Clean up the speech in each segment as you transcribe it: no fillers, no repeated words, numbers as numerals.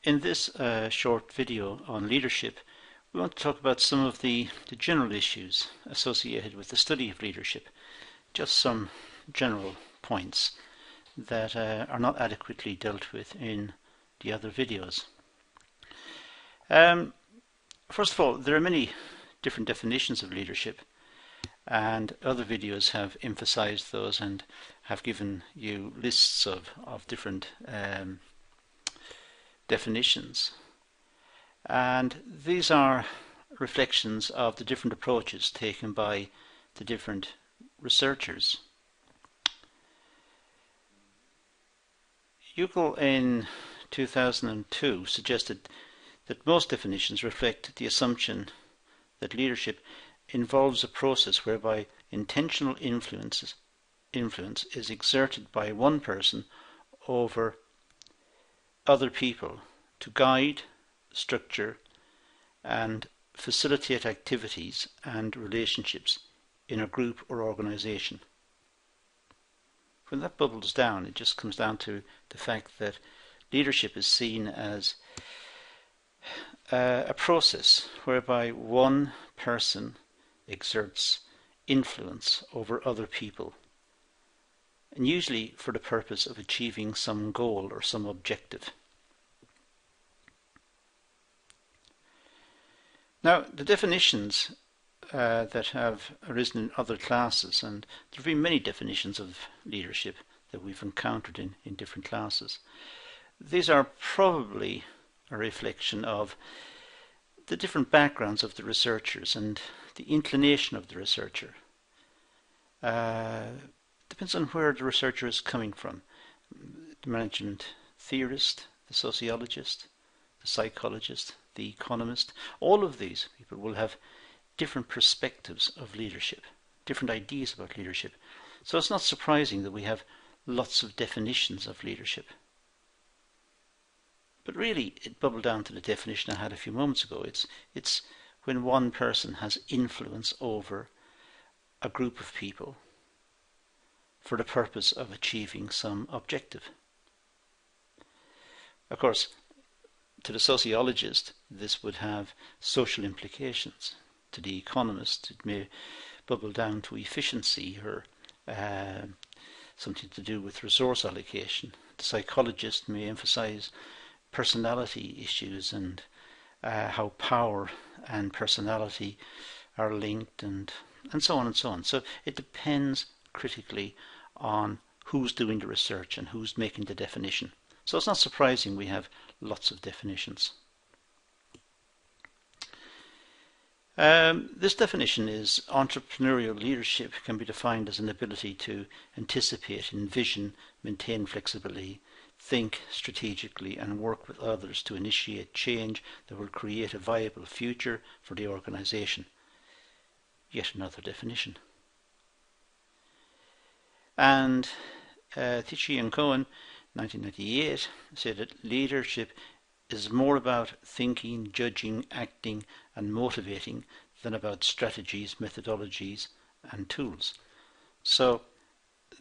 In this short video on leadership, we want to talk about some of the general issues associated with the study of leadership. Just some general points that are not adequately dealt with in the other videos. First of all, there are many different definitions of leadership, and other videos have emphasized those and have given you lists of different definitions. And these are reflections of the different approaches taken by the different researchers. Uckel in 2002 suggested that most definitions reflect the assumption that leadership involves a process whereby intentional influence is exerted by one person over other people to guide, structure, and facilitate activities and relationships in a group or organization. When that bubbles down, it just comes down to the fact that leadership is seen as a process whereby one person exerts influence over other people, and usually for the purpose of achieving some goal or some objective. Now, the definitions that have arisen in other classes, and there have been many definitions of leadership that we've encountered in different classes. These are probably a reflection of the different backgrounds of the researchers and the inclination of the researcher. Depends on where the researcher is coming from. The management theorist, the sociologist, the psychologist, the economist, all of these people will have different perspectives of leadership, different ideas about leadership. So it's not surprising that we have lots of definitions of leadership. But really, it bubbled down to the definition I had a few moments ago. It's when one person has influence over a group of people for the purpose of achieving some objective. Of course, to the sociologist, this would have social implications. To the economist, it may bubble down to efficiency or something to do with resource allocation. The psychologist may emphasize personality issues and how power and personality are linked, and so on and so on. So it depends critically on who's doing the research and who's making the definition. So it's not surprising we have lots of definitions. This definition is entrepreneurial leadership can be defined as an ability to anticipate, envision, maintain flexibility, think strategically, and work with others to initiate change that will create a viable future for the organization. Yet another definition. And Tichy and Cohen, 1998, said that leadership is more about thinking, judging, acting, and motivating than about strategies, methodologies, and tools. So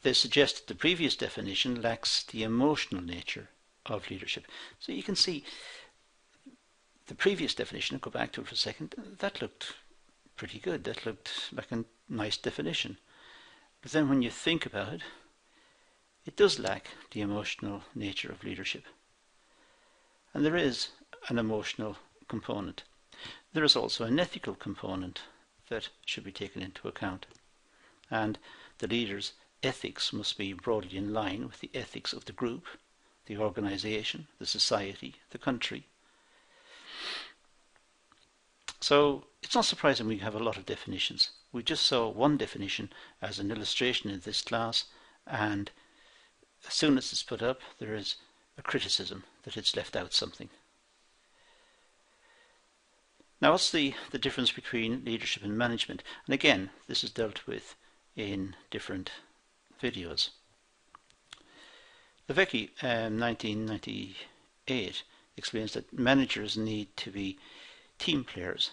they suggest the previous definition lacks the emotional nature of leadership. So you can see the previous definition, I'll go back to it for a second, that looked pretty good. That looked like a nice definition. But then when you think about it, it does lack the emotional nature of leadership. And there is an emotional component. There is also an ethical component that should be taken into account. And the leader's ethics must be broadly in line with the ethics of the group, the organization, the society, the country. So it's not surprising we have a lot of definitions. We just saw one definition as an illustration in this class, and as soon as it's put up, there is a criticism that it's left out something. Now, what's the difference between leadership and management? And again, this is dealt with in different videos. Levecki, 1998, explains that managers need to be team players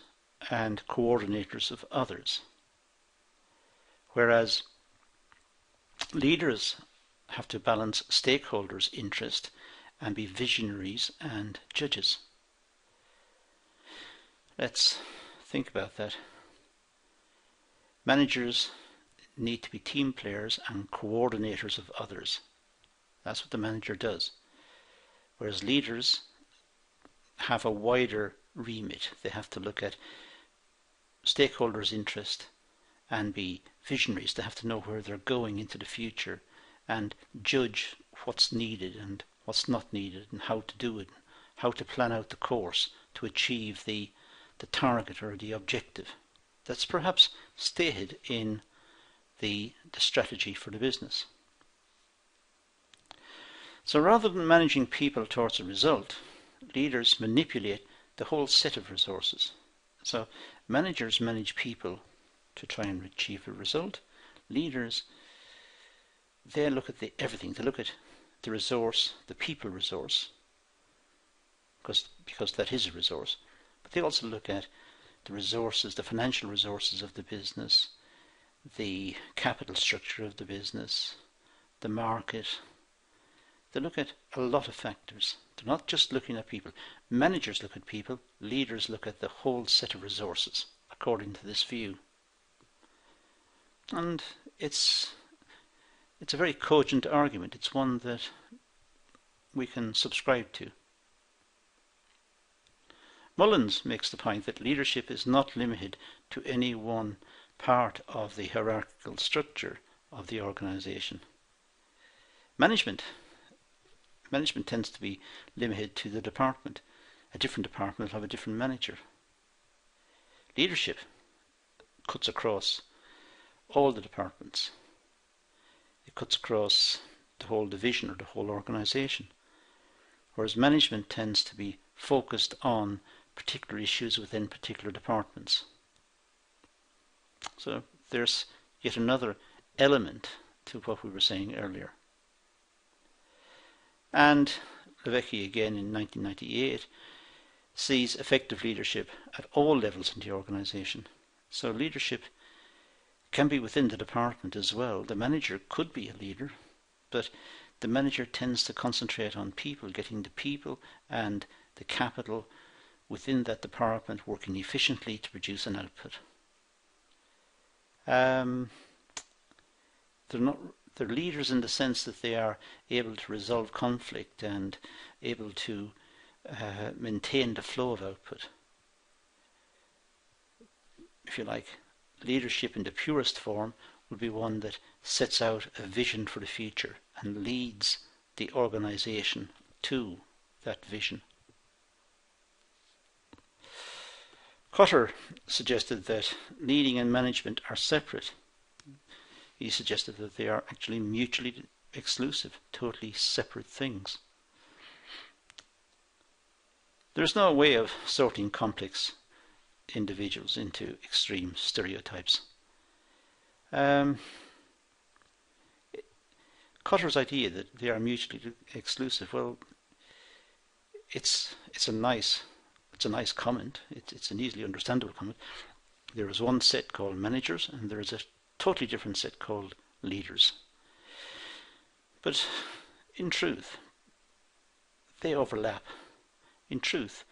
and coordinators of others, whereas leaders have to balance stakeholders' interest and be visionaries and judges. Let's think about that. Managers need to be team players and coordinators of others. That's what the manager does. Whereas leaders have a wider remit. They have to look at stakeholders' interest and be visionaries. They have to know where they're going into the future and judge what's needed and what's not needed and how to do it, how to plan out the course to achieve the target or the objective that's perhaps stated in the strategy for the business. So rather than managing people towards a result, leaders manipulate the whole set of resources. So managers manage people to try and achieve a result. Leaders, they look at everything. They look at the resource, the people resource, because that is a resource. But they also look at the resources, the financial resources of the business, the capital structure of the business, the market. They look at a lot of factors. They're not just looking at people. Managers look at people, leaders look at the whole set of resources, according to this view. And it's a very cogent argument. It's one that we can subscribe to. Mullins makes the point that leadership is not limited to any one part of the hierarchical structure of the organization. Management tends to be limited to the department. A different department will have a different manager. Leadership cuts across all the departments. It cuts across the whole division or the whole organization. Whereas management tends to be focused on particular issues within particular departments. So there's yet another element to what we were saying earlier. And Levesque again in 1998 sees effective leadership at all levels in the organization. So leadership can be within the department as well. The manager could be a leader, but the manager tends to concentrate on people, getting the people and the capital within that department working efficiently to produce an output. They're leaders in the sense that they are able to resolve conflict and able to maintain the flow of output. If you like, leadership in the purest form would be one that sets out a vision for the future and leads the organization to that vision. Cotter suggested that leading and management are separate. He suggested that they are actually mutually exclusive, totally separate things. There's no way of sorting complex individuals into extreme stereotypes. Cotter's idea that they are mutually exclusive, well, it's a nice comment. It's an easily understandable comment. There is one set called managers, and there is a totally different set called leaders. But in truth, they overlap. In truth,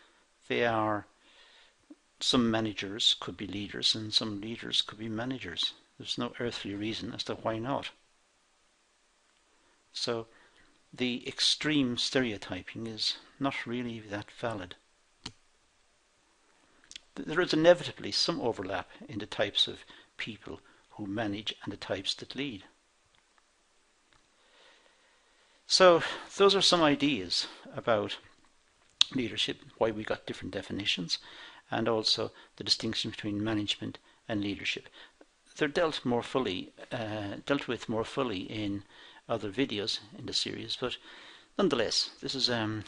some managers could be leaders and some leaders could be managers. There's no earthly reason as to why not. So the extreme stereotyping is not really that valid. There is inevitably some overlap in the types of people who manage and the types that lead. So those are some ideas about leadership, why we got different definitions, and also the distinction between management and leadership. They're dealt with more fully in other videos in the series, but nonetheless, this is an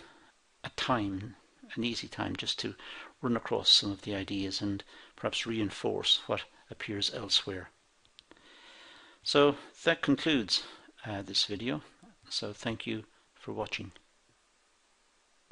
easy time just to run across some of the ideas and perhaps reinforce what appears elsewhere. So that concludes this video. So thank you for watching.